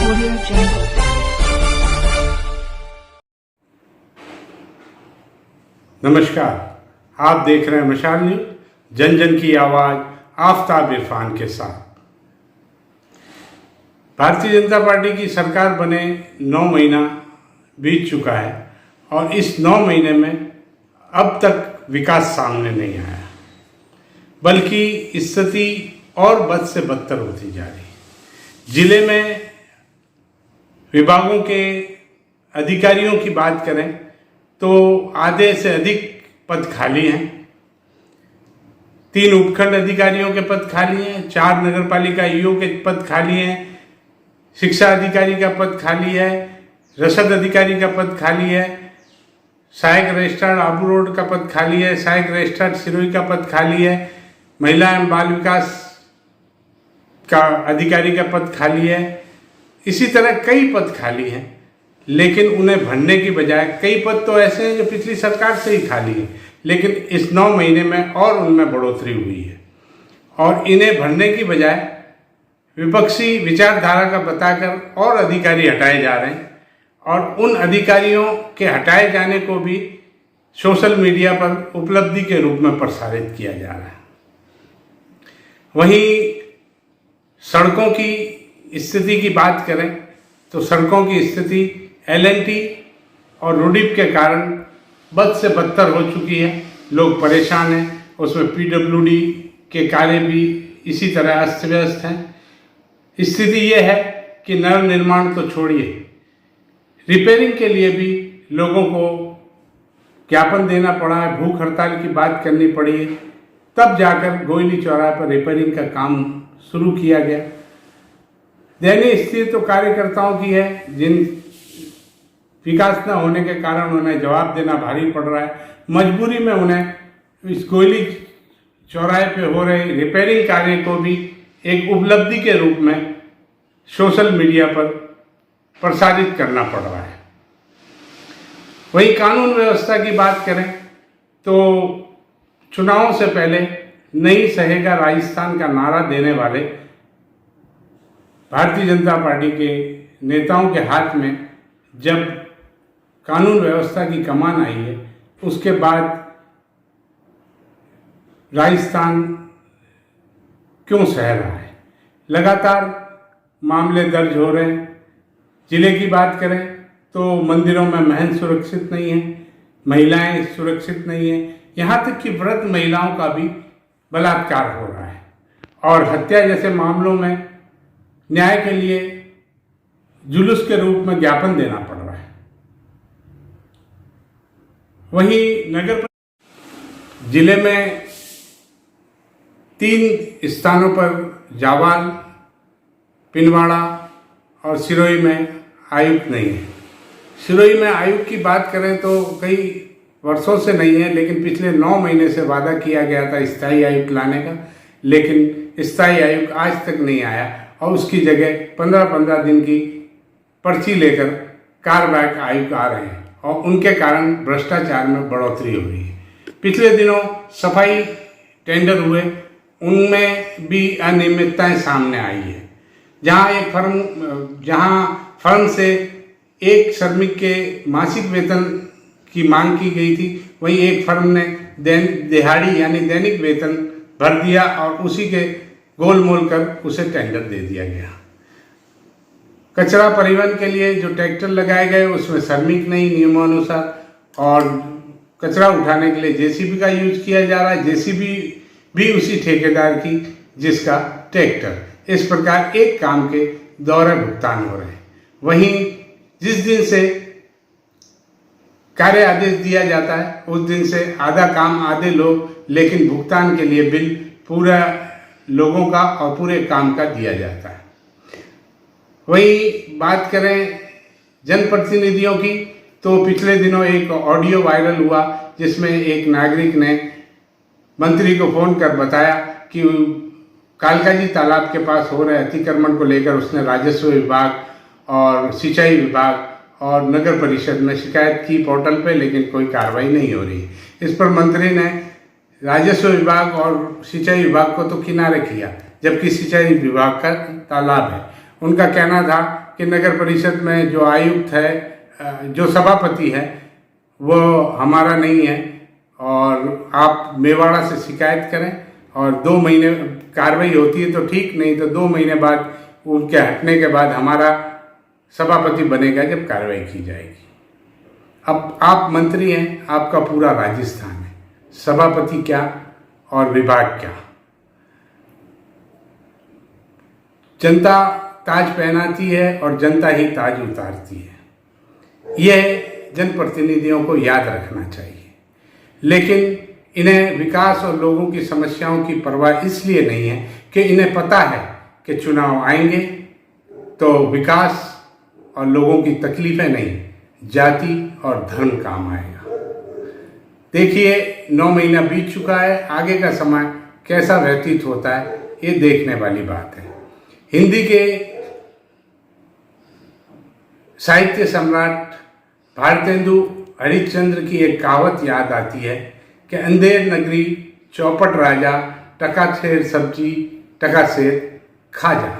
Audio Jungle. नमस्कार, आप देख रहे हैं मशाल न्यूज, जन जन की आवाज आफताब इरफान के साथ। भारतीय जनता पार्टी की सरकार बने 9 महीना बीत चुका है और इस 9 महीने में अब तक विकास सामने नहीं आया, बल्कि स्थिति और बद से बदतर होती जा रही है। जिले में विभागों के अधिकारियों की बात करें तो आधे से अधिक पद खाली हैं। 3 उपखंड अधिकारियों के पद खाली हैं, 4 नगरपालिका ईओ के पद खाली हैं, शिक्षा अधिकारी का पद खाली है, रसद अधिकारी का पद खाली है, सहायक रजिस्ट्रार आबू रोड का पद खाली है, सहायक रजिस्ट्रार सिरोही का पद खाली है, महिला एवं बाल विकास का अधिकारी का पद खाली है। इसी तरह कई पद खाली हैं, लेकिन उन्हें भरने की बजाय कई पद तो ऐसे हैं जो पिछली सरकार से ही खाली हैं, लेकिन इस 9 महीने में और उनमें बढ़ोतरी हुई है और इन्हें भरने की बजाय विपक्षी विचारधारा का बताकर और अधिकारी हटाए जा रहे हैं और उन अधिकारियों के हटाए जाने को भी सोशल मीडिया पर उपलब्धि के रूप में प्रसारित किया जा रहा है। वहीं सड़कों की स्थिति की बात करें तो सड़कों की स्थिति LNT और रुडीप के कारण बद से बदतर हो चुकी है। लोग परेशान हैं, उसमें PWD के कार्य भी इसी तरह अस्त व्यस्त हैं। स्थिति ये है कि नव निर्माण तो छोड़िए, रिपेयरिंग के लिए भी लोगों को ज्ञापन देना पड़ा है, भूख हड़ताल की बात करनी पड़ी है, तब जाकर गोयली चौराहे पर रिपेयरिंग का काम शुरू किया गया। दयनीय स्थिति तो कार्यकर्ताओं की है, जिन विकास न होने के कारण उन्हें जवाब देना भारी पड़ रहा है। मजबूरी में उन्हें इस गोयली चौराहे पे हो रहे रिपेयरिंग कार्य को भी एक उपलब्धि के रूप में सोशल मीडिया पर प्रसारित करना पड़ रहा है। वहीं कानून व्यवस्था की बात करें तो चुनावों से पहले नहीं सहेगा राजस्थान का नारा देने वाले भारतीय जनता पार्टी के नेताओं के हाथ में जब कानून व्यवस्था की कमान आई है, उसके बाद राजस्थान क्यों सह रहा है? लगातार मामले दर्ज हो रहे हैं। जिले की बात करें तो मंदिरों में महंत सुरक्षित नहीं है, महिलाएं सुरक्षित नहीं है, यहाँ तक कि व्रत महिलाओं का भी बलात्कार हो रहा है और हत्या जैसे मामलों में न्याय के लिए जुलूस के रूप में ज्ञापन देना पड़ रहा है। वहीं नगर जिले में 3 स्थानों पर जावाल, पिनवाड़ा और सिरोही में आयुक्त नहीं है। सिरोही में आयुक्त की बात करें तो कई वर्षों से नहीं है, लेकिन पिछले 9 महीने से वादा किया गया था स्थायी आयुक्त लाने का, लेकिन स्थायी आयुक्त आज तक नहीं आया और उसकी जगह 15-15 दिन की पर्ची लेकर कार्यवाहक आयुक्त आ रहे हैं और उनके कारण भ्रष्टाचार में बढ़ोतरी हो रही है। पिछले दिनों सफाई टेंडर हुए, उनमें भी अनियमितताएं सामने आई है। जहां फर्म से एक श्रमिक के मासिक वेतन की मांग की गई थी, वहीं एक फर्म ने दिहाड़ी यानी दैनिक वेतन भर दिया और उसी के गोलमोल कर उसे टेंडर दे दिया गया। कचरा परिवहन के लिए जो ट्रैक्टर लगाए गए उसमें श्रमिक नहीं नियमानुसार और कचरा उठाने के लिए JCB का यूज किया जा रहा है, JCB भी उसी ठेकेदार की जिसका ट्रैक्टर। इस प्रकार एक काम के दोहरे भुगतान हो रहे हैं। वहीं जिस दिन से कार्य आदेश दिया जाता है उस दिन से आधा काम आधे लोग, लेकिन भुगतान के लिए बिल पूरा लोगों का और पूरे काम का दिया जाता है। वहीं बात करें जनप्रतिनिधियों की तो पिछले दिनों एक ऑडियो वायरल हुआ जिसमें एक नागरिक ने मंत्री को फोन कर बताया कि कालकाजी तालाब के पास हो रहे अतिक्रमण को लेकर उसने राजस्व विभाग और सिंचाई विभाग और नगर परिषद में शिकायत की पोर्टल पे, लेकिन कोई कार्रवाई नहीं हो रही। इस पर मंत्री ने राजस्व विभाग और सिंचाई विभाग को तो किनारे किया, जबकि सिंचाई विभाग का तालाब है। उनका कहना था कि नगर परिषद में जो आयुक्त है, जो सभापति है, वो हमारा नहीं है और आप मेवाड़ा से शिकायत करें और 2 महीने कार्रवाई होती है तो ठीक, नहीं तो 2 महीने बाद उनके हटने के बाद हमारा सभापति बनेगा जब कार्रवाई की जाएगी। अब आप मंत्री हैं, आपका पूरा राजस्थान है, सभापति क्या और विभाग क्या। जनता ताज पहनाती है और जनता ही ताज उतारती है। यह जनप्रतिनिधियों को याद रखना चाहिए। लेकिन इन्हें विकास और लोगों की समस्याओं की परवाह इसलिए नहीं है कि इन्हें पता है कि चुनाव आएंगे तो विकास और लोगों की तकलीफें नहीं, जाति और धर्म काम आएगा। देखिए 9 महीना बीत चुका है, आगे का समय कैसा व्यतीत होता है ये देखने वाली बात है। हिंदी के साहित्य सम्राट भारतेंदु हरिश्चंद्र की एक कहावत याद आती है कि अंधेर नगरी चौपट राजा, टका शेर सब्जी टका शेर खा जा।